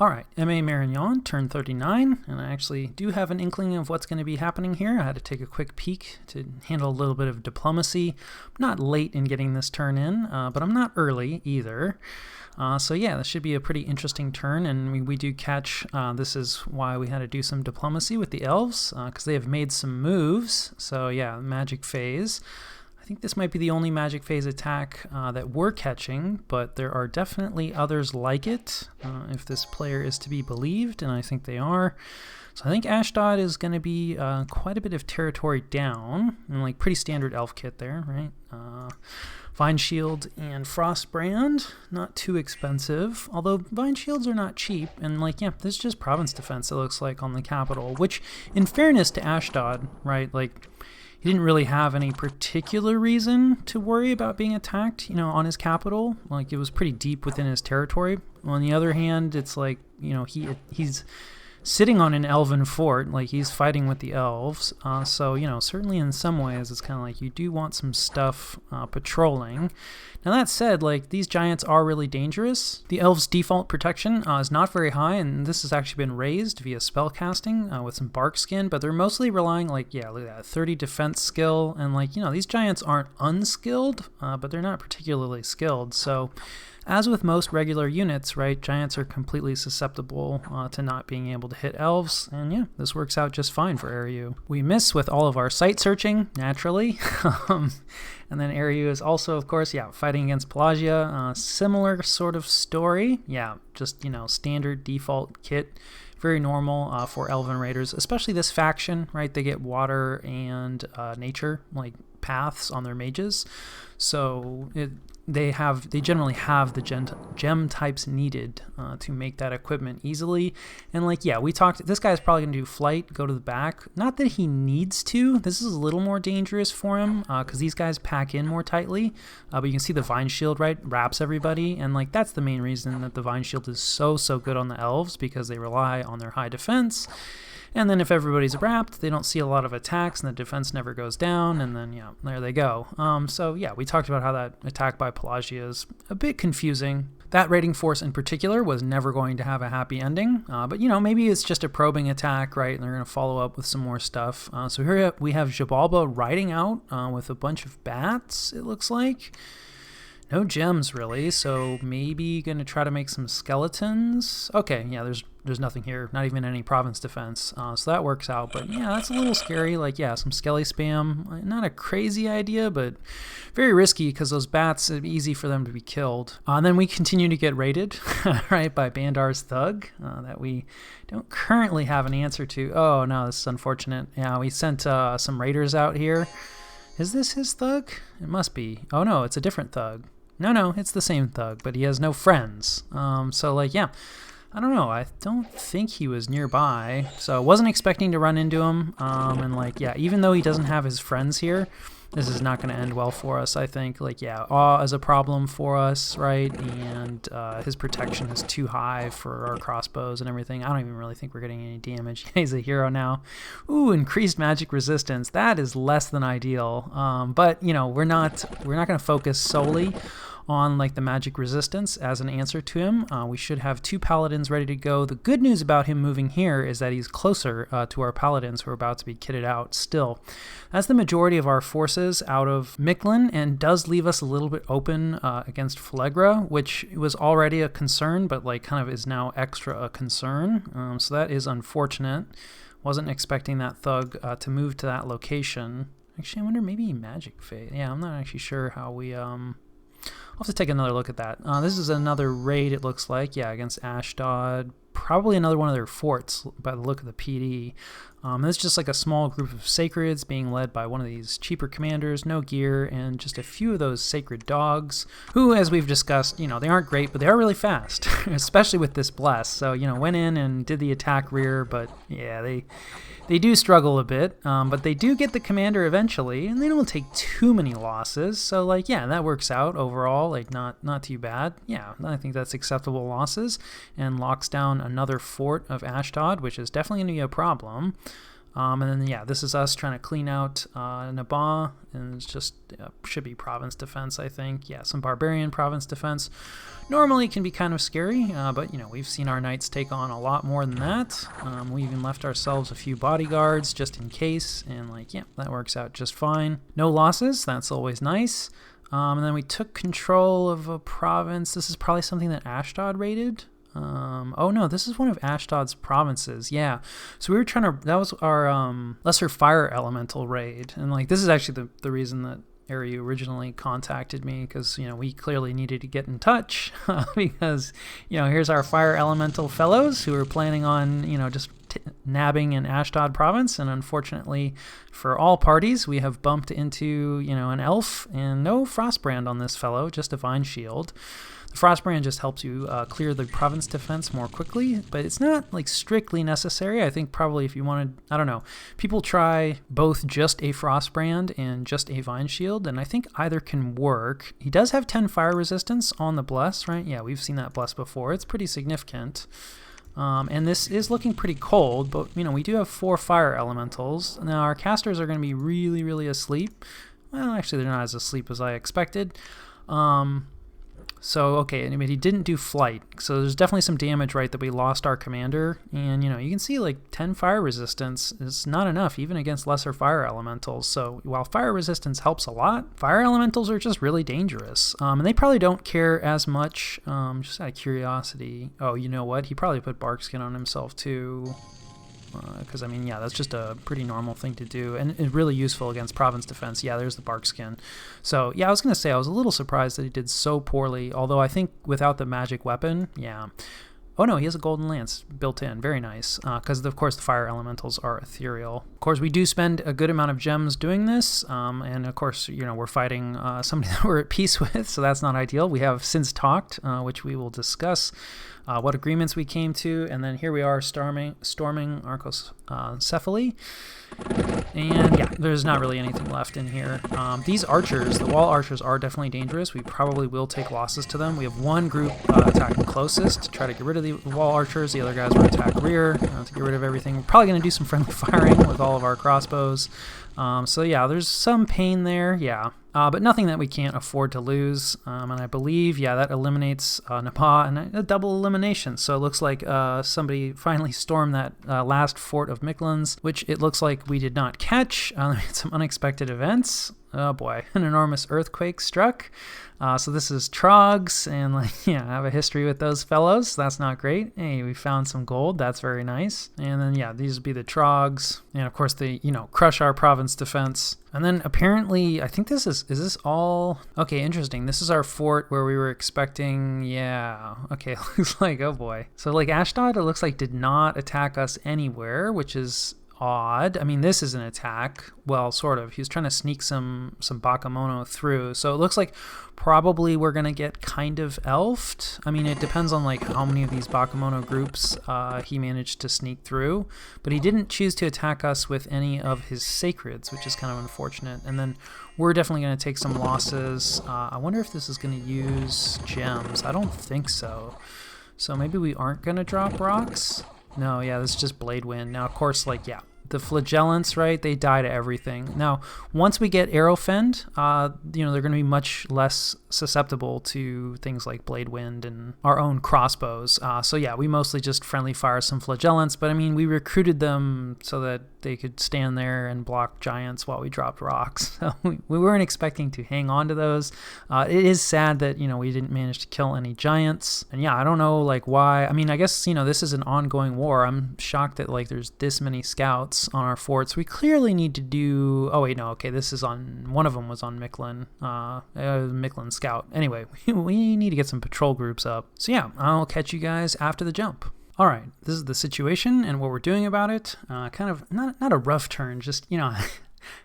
All right, MA Marignon, turn 39, and I actually do have an inkling of what's going to be happening here. I had to take a quick peek to handle a little bit of diplomacy. I'm not late in getting this turn in, but I'm not early either. So yeah, this should be a pretty interesting turn, and we do catch, this is why we had to do some diplomacy with the elves, because they have made some moves. So yeah, magic phase. I think this might be the only magic phase attack that we're catching, but there are definitely others like it, if this player is to be believed, and I think they are. So I think Ashdod is going to be quite a bit of territory down, and like pretty standard elf kit there, right? Vine Shield and Frostbrand, not too expensive, although Vine Shields are not cheap, and like, yeah, this is just province defense, it looks like, on the capital, which, in fairness to Ashdod, right, like, he didn't really have any particular reason to worry about being attacked, you know, on his capital. Like, it was pretty deep within his territory. On the other hand, it's like, you know, he's sitting on an elven fort, like he's fighting with the elves. So, you know, certainly in some ways, it's kind of like you do want some stuff patrolling. Now that said, like, these giants are really dangerous. The elves' default protection is not very high, and this has actually been raised via spell casting with some bark skin, but they're mostly relying, like, yeah, look at that, 30 defense skill, and like, you know, these giants aren't unskilled, but they're not particularly skilled. So as with most regular units, right, giants are completely susceptible to not being able to hit elves, and yeah, this works out just fine for Ariu. We miss with all of our site searching, naturally, and then Ariu is also, of course, yeah, fighting against Pelagia, similar sort of story, yeah, just, you know, standard default kit, very normal for Elven Raiders, especially this faction, right, they get water and nature, like, paths on their mages, so they generally have the gem types needed to make that equipment easily. And like, yeah, we talked, this guy's probably gonna do flight, go to the back. Not that he needs to. This is a little more dangerous for him because these guys pack in more tightly. But you can see the Vine Shield, right, wraps everybody. And like, that's the main reason that the Vine Shield is so good on the elves, because they rely on their high defense. And then if everybody's wrapped, they don't see a lot of attacks, and the defense never goes down, and then, yeah, there they go. So, yeah, we talked about how that attack by Pelagia is a bit confusing. That raiding force in particular was never going to have a happy ending, but, you know, maybe it's just a probing attack, right, and they're going to follow up with some more stuff. So here we have Jabalba riding out with a bunch of bats, it looks like. No gems, really, so maybe going to try to make some skeletons. Okay, yeah, there's nothing here, not even any province defense, so that works out, but yeah, that's a little scary. Like, yeah, some skelly spam, not a crazy idea, but very risky, because those bats, it'd be easy for them to be killed. And then we continue to get raided, right, by Bandar's Thug, that we don't currently have an answer to. Oh, no, this is unfortunate. Yeah, we sent some raiders out here. Is this his thug? It must be. Oh, no, it's a different thug. No, it's the same thug, but he has no friends. So, like, yeah, I don't know. I don't think he was nearby, so I wasn't expecting to run into him. And, like, yeah, even though he doesn't have his friends here, this is not going to end well for us, I think. Like, yeah, awe is a problem for us, right? And his protection is too high for our crossbows and everything. I don't even really think we're getting any damage. He's a hero now. Ooh, increased magic resistance. That is less than ideal. But, you know, we're not going to focus solely on like the magic resistance as an answer to him. We should have 2 paladins ready to go. The good news about him moving here is that he's closer to our paladins who are about to be kitted out still. That's the majority of our forces out of Mictlan, and does leave us a little bit open against Flegra, which was already a concern, but like kind of is now extra a concern. So that is unfortunate. Wasn't expecting that thug to move to that location. Actually, I wonder, maybe magic phase. Yeah, I'm not actually sure how we I'll have to take another look at that. This is another raid, it looks like, yeah, against Ashdod. Probably another one of their forts by the look of the PD. It's just like a small group of sacreds being led by one of these cheaper commanders, no gear, and just a few of those sacred dogs, who, as we've discussed, you know, they aren't great, but they are really fast, especially with this bless. So, you know, went in and did the attack rear, but yeah, they do struggle a bit, but they do get the commander eventually, and they don't take too many losses. So, like, yeah, that works out overall, like, not too bad. Yeah, I think that's acceptable losses, and locks down another fort of Ashdod, which is definitely going to be a problem. And then, yeah, this is us trying to clean out Nabat, and it's just should be province defense, I think. Yeah, some barbarian province defense. Normally can be kind of scary, but, you know, we've seen our knights take on a lot more than that. We even left ourselves a few bodyguards just in case, and, like, yeah, that works out just fine. No losses, that's always nice. And then we took control of a province. This is probably something that Ashdod raided. Oh no, this is one of Ashdod's provinces. Yeah, so we were trying to, that was our lesser fire elemental raid, and like this is actually the reason that Ariu originally contacted me, because, you know, we clearly needed to get in touch because, you know, here's our fire elemental fellows who are planning on, you know, just nabbing in Ashdod province, and unfortunately for all parties we have bumped into, you know, an elf, and no frostbrand on this fellow, just a vine shield. The frostbrand just helps you clear the province defense more quickly, but it's not like strictly necessary. I think probably if you wanted, I don't know, people try both just a frostbrand and just a vine shield, and I think either can work. He does have 10 fire resistance on the bless, right? Yeah, we've seen that bless before. It's pretty significant. And this is looking pretty cold, but, you know, we do have 4 fire elementals. Now our casters are going to be really, really asleep. Well, actually they're not as asleep as I expected. So, okay, anyway, he didn't do flight, so there's definitely some damage, right, that we lost our commander, and, you know, you can see, like, 10 fire resistance is not enough, even against lesser fire elementals, so while fire resistance helps a lot, fire elementals are just really dangerous, and they probably don't care as much, just out of curiosity. Oh, you know what, he probably put barkskin on himself, too. Because, I mean, yeah, that's just a pretty normal thing to do, and it's really useful against province defense. Yeah, there's the bark skin. So, yeah, I was going to say, I was a little surprised that he did so poorly, although I think without the magic weapon, yeah. Oh, no, he has a golden lance built in. Very nice, because, of course, the fire elementals are ethereal. Of course, we do spend a good amount of gems doing this, and, of course, you know, we're fighting somebody that we're at peace with, so that's not ideal. We have since talked, which we will discuss. What agreements we came to, and then here we are storming Arcos Cephaly. And yeah, there's not really anything left in here. These archers, the wall archers, are definitely dangerous. We probably will take losses to them. We have one group attacking closest to try to get rid of the wall archers. The other guys will attack rear to get rid of everything. We're probably going to do some friendly firing with all of our crossbows. So yeah, there's some pain there, yeah. But nothing that we can't afford to lose. And I believe, yeah, that eliminates Nabat, and a double elimination. So it looks like somebody finally stormed that last fort of Miklan's, which it looks like we did not catch. Some unexpected events. Oh boy, an enormous earthquake struck. So this is Trogs, and like, yeah, I have a history with those fellows. That's not great. Hey, we found some gold. That's very nice. And then, yeah, these would be the Trogs. And of course, they, you know, crush our province defense. And then apparently, I think this is this all? Okay, interesting. This is our fort where we were expecting, yeah. Okay, looks like, oh boy. So like Ashdod, it looks like did not attack us anywhere, which is odd. I mean, this is an attack. Well, sort of. He was trying to sneak some Bakemono through. So it looks like probably we're going to get kind of elfed. I mean, it depends on like how many of these Bakemono groups he managed to sneak through. But he didn't choose to attack us with any of his sacreds, which is kind of unfortunate. And then we're definitely going to take some losses. I wonder if this is going to use gems. I don't think so. So maybe we aren't going to drop rocks. No, yeah, this is just Blade Wind. Now, of course, like, yeah, the flagellants, right, they die to everything. Now, once we get Arrow Fend, you know, they're going to be much less susceptible to things like Blade Wind and our own crossbows. So, yeah, we mostly just friendly fire some flagellants, but, I mean, we recruited them so that they could stand there and block giants while we dropped rocks. So we weren't expecting to hang on to those. It is sad that, you know, we didn't manage to kill any giants. And yeah, I don't know, like, why. I mean, I guess, you know, this is an ongoing war. I'm shocked that, like, there's this many scouts on our forts. We clearly need to do, oh wait, no, okay, this is on, one of them was on Miklan, Miklan Scout. Anyway, we need to get some patrol groups up. So yeah, I'll catch you guys after the jump. All right, this is the situation and what we're doing about it. Kind of not a rough turn, just, you know,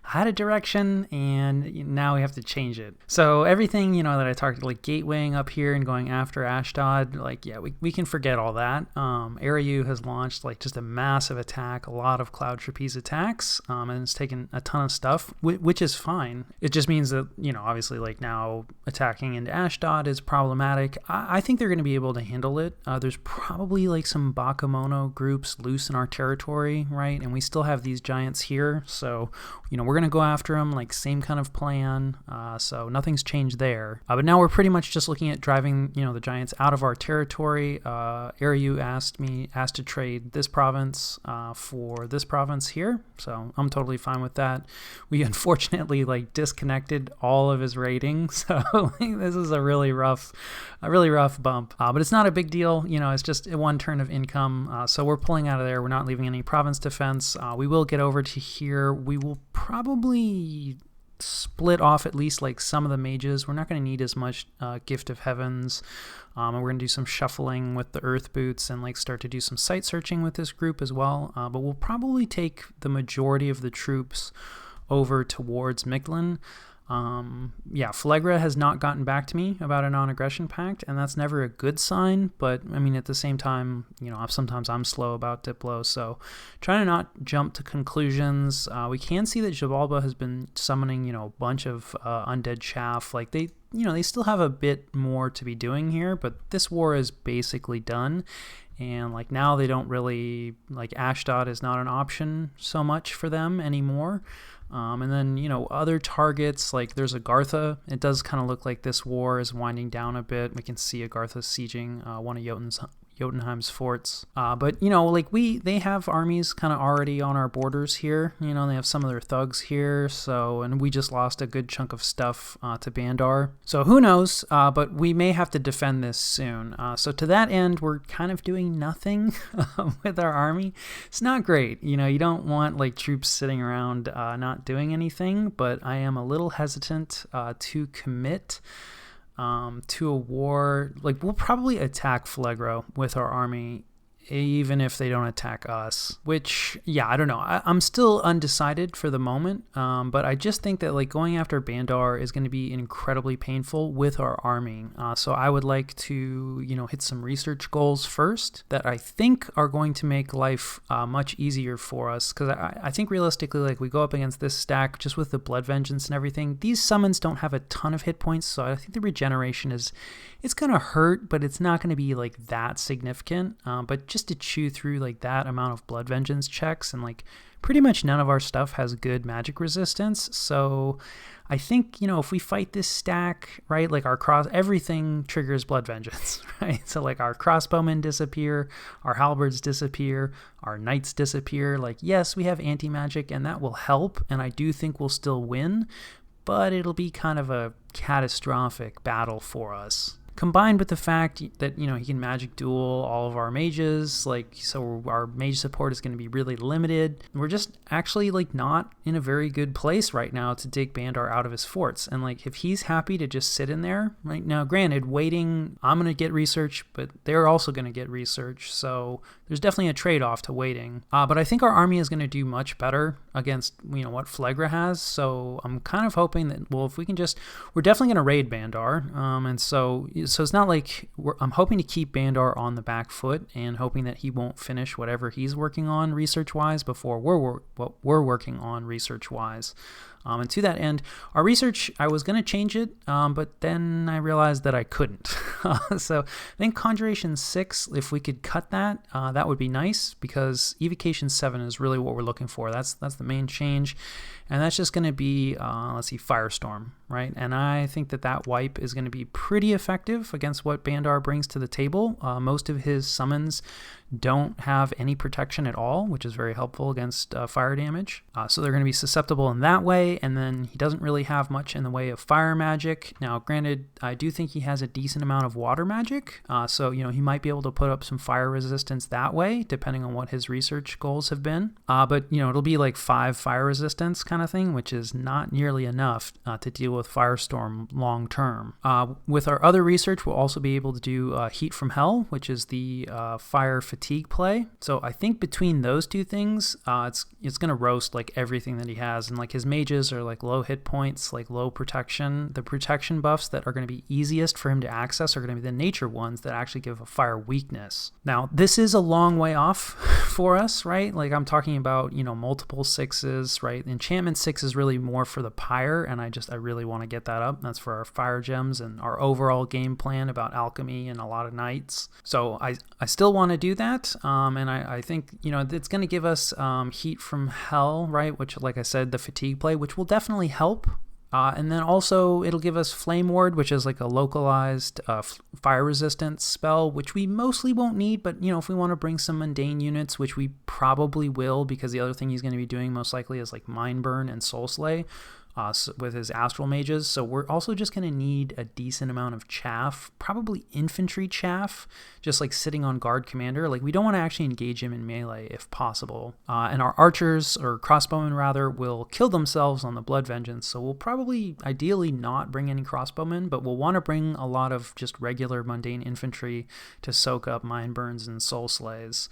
had a direction and now we have to change it. So everything, that I talked like gatewaying up here and going after Ashdod, like, yeah, we can forget all that. Ariu has launched like just a massive attack, a lot of Cloud Trapeze attacks, and it's taken a ton of stuff, which is fine. It just means that, obviously like now attacking into Ashdod is problematic. I think they're going to be able to handle it. There's probably like some Bakemono groups loose in our territory, right? And we still have these giants here, so we're going to go after them, like same kind of plan, so nothing's changed there. But now we're pretty much just looking at driving, the giants out of our territory. Ariu asked to trade this province for this province here, so I'm totally fine with that. We unfortunately like disconnected all of his rating, so this is a really rough bump. But it's not a big deal, it's just one turn of income, so we're pulling out of there. We're not leaving any province defense. We will get over to here. We will probably split off at least like some of the mages. We're not going to need as much Gift of Heavens, and we're going to do some shuffling with the Earth Boots and like start to do some site searching with this group as well. But we'll probably take the majority of the troops over towards Miglin. Phlegra has not gotten back to me about a non-aggression pact, and that's never a good sign, but I mean, at the same time, sometimes I'm slow about Diplo, so trying to not jump to conclusions. We can see that Xibalba has been summoning, a bunch of undead chaff. Like they still have a bit more to be doing here, but this war is basically done. And like now they don't really, like Ashdod is not an option so much for them anymore. And then, other targets, like there's Agartha. It does kind of look like this war is winding down a bit. We can see Agartha sieging one of Jotunheim's forts. But, they have armies kind of already on our borders here. They have some of their thugs here. And we just lost a good chunk of stuff to Bandar. So who knows? But we may have to defend this soon. So to that end, we're kind of doing nothing with our army. It's not great. You don't want like troops sitting around not doing anything, but I am a little hesitant to commit to a war. Like we'll probably attack Phlegra with our army, even if they don't attack us, which, I don't know. I'm still undecided for the moment, but I just think that like going after Bandar is going to be incredibly painful with our army. So I would like to, hit some research goals first that I think are going to make life much easier for us, because I think realistically, like we go up against this stack just with the Blood Vengeance and everything. These summons don't have a ton of hit points, so I think the regeneration it's going to hurt, but it's not going to be like that significant. But just to chew through like that amount of Blood Vengeance checks, and like pretty much none of our stuff has good magic resistance. So I think, if we fight this stack, right, like everything triggers Blood Vengeance, right? So like our crossbowmen disappear, our halberds disappear, our knights disappear. Like, yes, we have anti-magic and that will help. And I do think we'll still win, but it'll be kind of a catastrophic battle for us. Combined with the fact that, he can magic duel all of our mages, like, so our mage support is going to be really limited. We're just actually, like, not in a very good place right now to dig Bandar out of his forts. And, like, if he's happy to just sit in there, right now, granted, waiting, I'm going to get research, but they're also going to get research. So there's definitely a trade-off to waiting. But I think our army is going to do much better against, what Phlegra has. So I'm kind of hoping that, well, if we can we're definitely going to raid Bandar. And so it's not like I'm hoping to keep Bandar on the back foot and hoping that he won't finish whatever he's working on research-wise before what we're working on research-wise. And to that end, our research, I was going to change it, but then I realized that I couldn't. So I think Conjuration 6, if we could cut that, that would be nice, because Evocation 7 is really what we're looking for. That's the main change. And that's just going to be, Firestorm, right? And I think that wipe is going to be pretty effective against what Bandar brings to the table. Most of his summons don't have any protection at all, which is very helpful against fire damage. So they're going to be susceptible in that way, and then he doesn't really have much in the way of fire magic. Now, granted, I do think he has a decent amount of water magic, so, he might be able to put up some fire resistance that way, depending on what his research goals have been. But, it'll be like 5 fire resistance kind of thing, which is not nearly enough to deal with Firestorm long term. With our other research, we'll also be able to do Heat from Hell, which is the fire fatigue fatigue play. So I think between those two things, it's going to roast like everything that he has. And like his mages are like low hit points, like low protection. The protection buffs that are going to be easiest for him to access are going to be the nature ones that actually give a fire weakness. Now, this is a long way off for us, right? Like I'm talking about, multiple 6s, right? Enchantment 6 is really more for the pyre, and I really want to get that up. That's for our fire gems and our overall game plan about alchemy and a lot of knights. So I still want to do that, and I think, it's going to give us heat from hell, right? Which, like I said, the fatigue play, which will definitely help. And then also it'll give us Flame Ward, which is like a localized fire resistance spell, which we mostly won't need. But, if we want to bring some mundane units, which we probably will, because the other thing he's going to be doing most likely is like Mind Burn and Soul Slay. With his astral mages. So we're also just going to need a decent amount of chaff, probably infantry chaff, just like sitting on guard commander. Like we don't want to actually engage him in melee if possible. And our archers, or crossbowmen rather, will kill themselves on the blood vengeance. So we'll probably ideally not bring any crossbowmen, but we'll want to bring a lot of just regular mundane infantry to soak up mind burns and soul slays.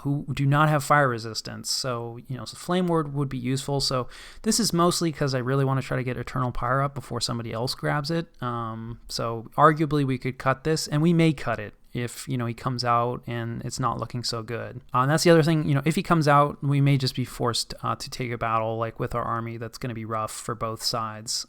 Who do not have fire resistance. So, so Flame Ward would be useful. So this is mostly because I really want to try to get Eternal Pyre up before somebody else grabs it. So arguably we could cut this, and we may cut it if, he comes out and it's not looking so good. And that's the other thing, if he comes out, we may just be forced to take a battle like with our army that's going to be rough for both sides.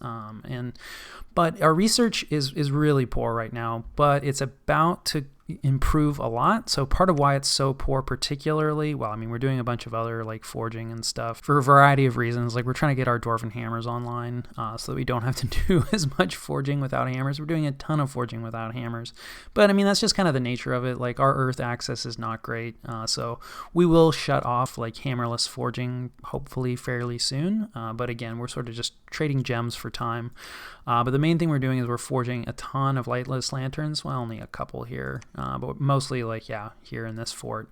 But our research is really poor right now, but it's about to improve a lot. So part of why it's so poor particularly, we're doing a bunch of other like forging and stuff for a variety of reasons. Like we're trying to get our dwarven hammers online so that we don't have to do as much forging without hammers. We're doing a ton of forging without hammers. But that's just kind of the nature of it. Like our earth access is not great. So we will shut off like hammerless forging hopefully fairly soon. But again, we're sort of just trading gems for time. But the main thing we're doing is we're forging a ton of lightless lanterns. Well, only a couple here. But mostly here in this fort.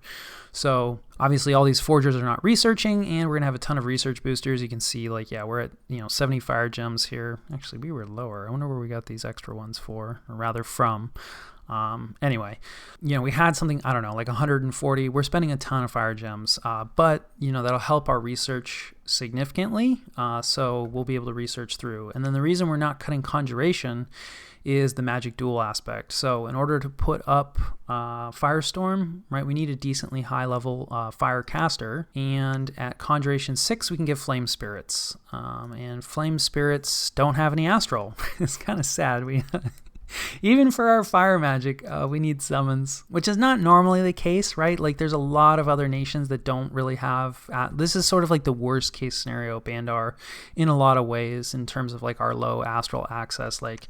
So obviously all these forgers are not researching, and we're gonna have a ton of research boosters. You can see we're at 70 fire gems here. Actually, we were lower. I wonder where we got these extra ones for, or rather from. Anyway, we had something, I don't know, like 140. We're spending a ton of fire gems, but that'll help our research significantly. So we'll be able to research through. And then the reason we're not cutting conjuration is the magic duel aspect. So in order to put up Firestorm, right, we need a decently high level fire caster, and at Conjuration 6 we can get Flame Spirits, and Flame Spirits don't have any astral. It's kind of sad. We even for our fire magic, we need summons, which is not normally the case, right? Like there's a lot of other nations that don't really have, this is sort of like the worst case scenario Bandar in a lot of ways in terms of like our low astral access. Like,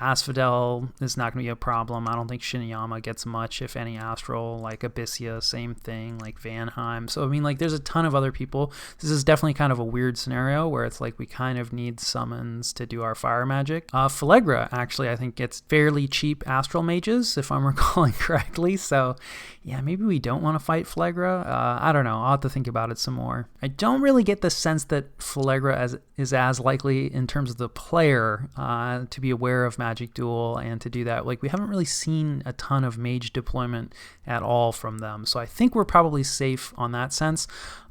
Asphodel is not going to be a problem. I don't think Shiniyama gets much, if any, astral. Like Abyssia, same thing, like Vanheim. So, there's a ton of other people. This is definitely kind of a weird scenario where it's like we kind of need summons to do our fire magic. Phalegra, actually, I think gets fairly cheap astral mages, if I'm recalling correctly. So yeah, maybe we don't want to fight Phalegra. I don't know. I'll have to think about it some more. I don't really get the sense that Phalegra is as likely in terms of the player to be aware of Magic Duel and to do that. Like we haven't really seen a ton of mage deployment at all from them. So I think we're probably safe on that sense.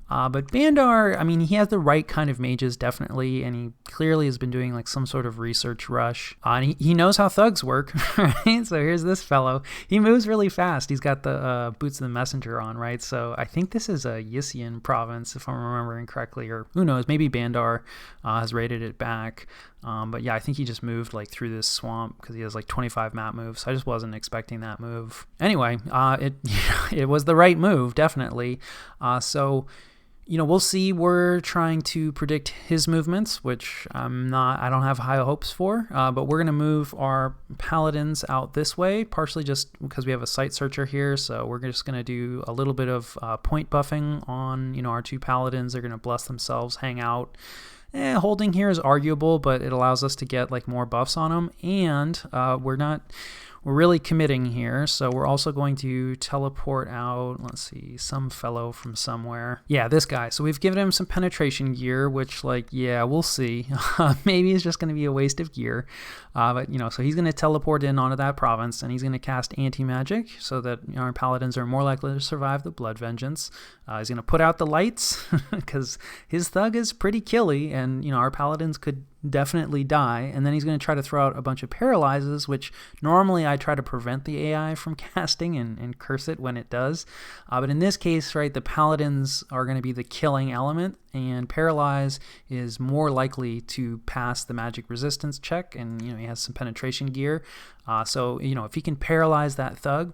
But Bandar, he has the right kind of mages, definitely, and he clearly has been doing like some sort of research rush. And he knows how thugs work, right? So here's this fellow. He moves really fast. He's got the Boots of the Messenger on, right? So I think this is a Yisian province, if I'm remembering correctly, or who knows, maybe Bandar has raided it back. But yeah, I think he just moved like through this swamp because he has like 25 map moves. I just wasn't expecting that move. Anyway, it was the right move, definitely. So we'll see. We're trying to predict his movements, which I don't have high hopes for, but we're going to move our paladins out this way, partially just because we have a site searcher here. So we're just going to do a little bit of point buffing on, our two paladins. They're going to bless themselves, hang out. Holding here is arguable, but it allows us to get like more buffs on them, and we're we're really committing here. So we're also going to teleport out, let's see, some fellow from somewhere. Yeah, this guy. So we've given him some penetration gear, which, like, yeah, we'll see. Maybe it's just going to be a waste of gear. But, so he's going to teleport in onto that province, and he's going to cast anti-magic so that our paladins are more likely to survive the blood vengeance. He's going to put out the lights because his thug is pretty killy, and, our paladins could definitely die. And then he's going to try to throw out a bunch of paralyzes, which normally I try to prevent the AI from casting and curse it when it does. But in this case, right, the paladins are going to be the killing element, and paralyze is more likely to pass the magic resistance check, and he has some penetration gear. So if he can paralyze that thug,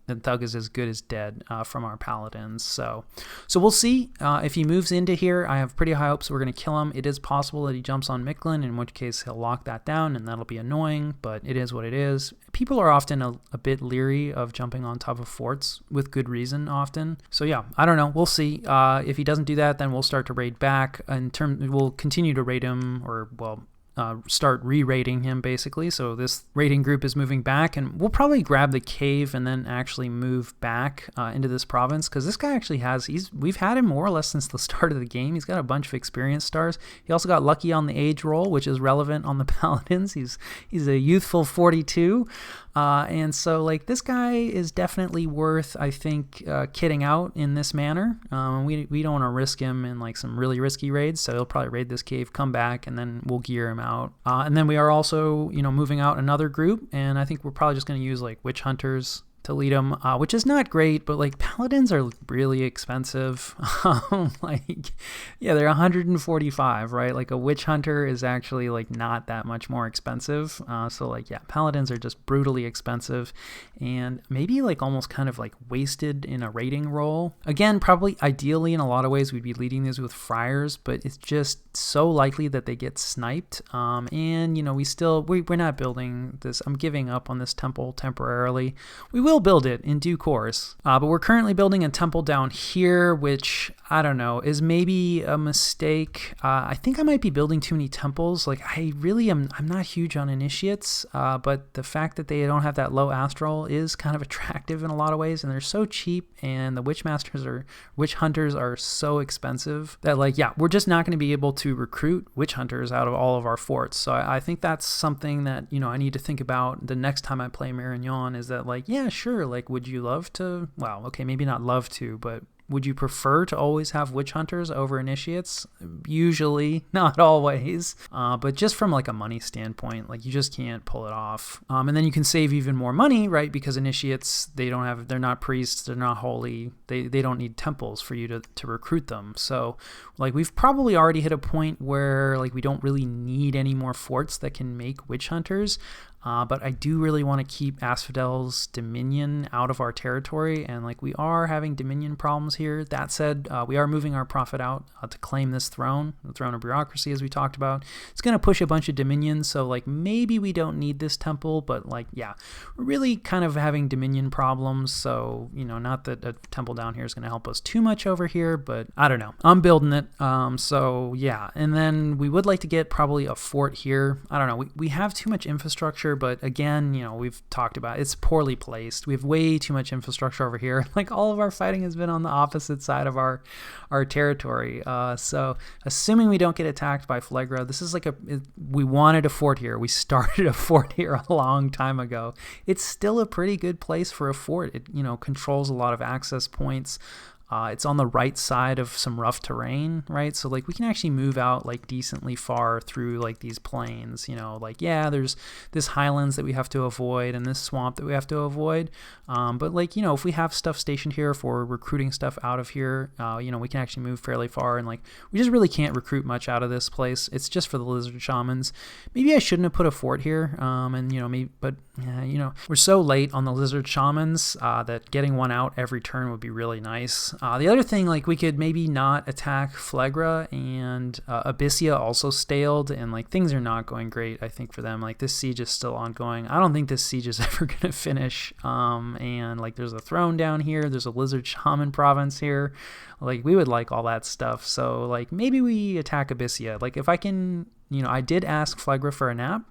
then thug is as good as dead from our paladins. So we'll see if he moves into here. I have pretty high hopes we're going to kill him. It is possible that he jumps on Micklin, in which case he'll lock that down, and that'll be annoying, but it is what it is. People are often a bit leery of jumping on top of forts, with good reason often. So yeah, I don't know. We'll see. If he doesn't do that, then we'll start to raid back. We'll continue to raid him, or, well, start re-raiding him, basically. So this raiding group is moving back, and we'll probably grab the cave and then actually move back into this province, because this guy actually we've had him more or less since the start of the game. He's got a bunch of experience stars. He also got lucky on the age roll, which is relevant on the paladins. He's a youthful 42. And so, like, this guy is definitely worth, I think, kitting out in this manner. We don't want to risk him in, like, some really risky raids, so he'll probably raid this cave, come back, and then we'll gear him out. And then we are also, moving out another group, and I think we're probably just going to use, like, witch hunters to lead them, which is not great, but, like, paladins are really expensive. They're 145, right? Like, a witch hunter is actually, like, not that much more expensive. Paladins are just brutally expensive, and maybe, like, almost kind of, like, wasted in a raiding role. Again, probably ideally in a lot of ways we'd be leading these with friars, but it's just so likely that they get sniped. We're not building this. I'm giving up on this temple temporarily. We will build it in due course, but we're currently building a temple down here, which I don't know, is maybe a mistake. I think I might be building too many temples. Like, I'm not huge on initiates, but the fact that they don't have that low astral is kind of attractive in a lot of ways, and they're so cheap, and the witch hunters are so expensive that, like, yeah, we're just not going to be able to recruit witch hunters out of all of our forts. So I think that's something that, I need to think about the next time I play Marignon, is that, like, yeah, sure, like, would you love to, well, okay, maybe not love to, but would you prefer to always have witch hunters over initiates? Usually, not always. But just from, like, a money standpoint, like, you just can't pull it off. And then you can save even more money, right? Because initiates, they're not priests, they're not holy. They don't need temples for you to recruit them. So, like, we've probably already hit a point where, like, we don't really need any more forts that can make witch hunters. But I do really want to keep Asphodel's Dominion out of our territory, and, like, we are having Dominion problems here. That said, we are moving our prophet out to claim this throne, the throne of bureaucracy, as we talked about. It's going to push a bunch of Dominions, so, like, maybe we don't need this temple, but, like, yeah, we're really kind of having Dominion problems, so, not that a temple down here is going to help us too much over here, but I don't know. I'm building it, so, yeah. And then we would like to get probably a fort here. I don't know. We have too much infrastructure, but again, we've talked about it's poorly placed. We have way too much infrastructure over here. Like, all of our fighting has been on the opposite side of our territory. So assuming we don't get attacked by Phlegra, this is like we wanted a fort here. We started a fort here a long time ago. It's still a pretty good place for a fort. It, controls a lot of access points. It's on the right side of some rough terrain, right? So, like, we can actually move out, like, decently far through, like, these plains, like, yeah, there's this highlands that we have to avoid and this swamp that we have to avoid. But, like, if we have stuff stationed here for recruiting stuff out of here, we can actually move fairly far, and, like, we just really can't recruit much out of this place. It's just for the lizard shamans. Maybe I shouldn't have put a fort here, we're so late on the lizard shamans that getting one out every turn would be really nice. The other thing, like, we could maybe not attack Phlegra, and Abyssia also staled, and, like, things are not going great, I think, for them. Like, this siege is still ongoing. I don't think this siege is ever going to finish. And, like, there's a throne down here. There's a lizard shaman province here. Like, we would like all that stuff. So, like, maybe we attack Abyssia. Like, if I can, I did ask Phlegra for a nap.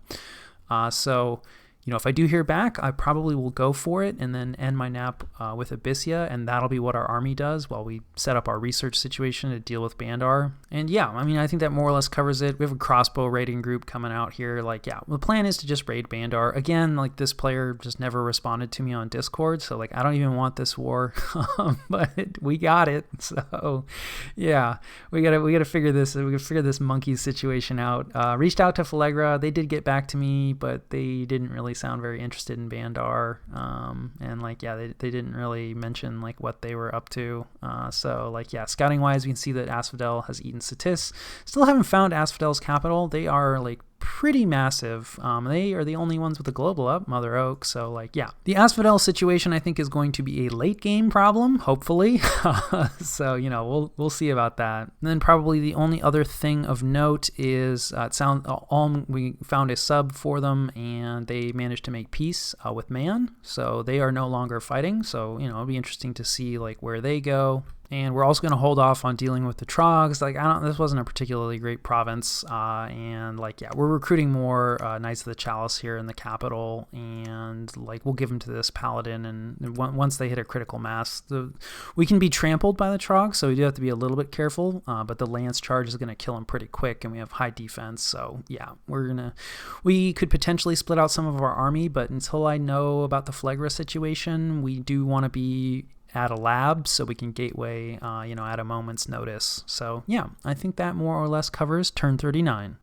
So if I do hear back, I probably will go for it and then end my nap with Abyssia, and that'll be what our army does while we set up our research situation to deal with Bandar. And yeah, I mean, I think that more or less covers it. We have a crossbow raiding group coming out here. Like, yeah, the plan is to just raid Bandar. Again, like, this player just never responded to me on Discord, so like, I don't even want this war, but we got it. So yeah, we gotta figure this monkey situation out. Reached out to Falegra. They did get back to me, but they didn't really sound very interested in Bandar, and like, yeah, they didn't really mention like what they were up to. So like, yeah, scouting wise, we can see that Asphodel has eaten Satis. Still haven't found Asphodel's capital. They are like pretty massive. They are the only ones with a global up, Mother Oak. So like, yeah, the Asphodel situation I think is going to be a late game problem, hopefully. So we'll see about that. And then probably the only other thing of note is we found a sub for them, and they managed to make peace with Man. So they are no longer fighting. So it'll be interesting to see like where they go. And we're also going to hold off on dealing with the Trogs. Like, this wasn't a particularly great province. And like, yeah, we're recruiting more Knights of the Chalice here in the capital. And like, we'll give them to this Paladin. And once they hit a critical mass, we can be trampled by the Trogs. So we do have to be a little bit careful. But the Lance charge is going to kill them pretty quick. And we have high defense. So yeah, we could potentially split out some of our army. But until I know about the Flegra situation, we do want to be at a lab so we can gateway, at a moment's notice. So yeah, I think that more or less covers turn 39.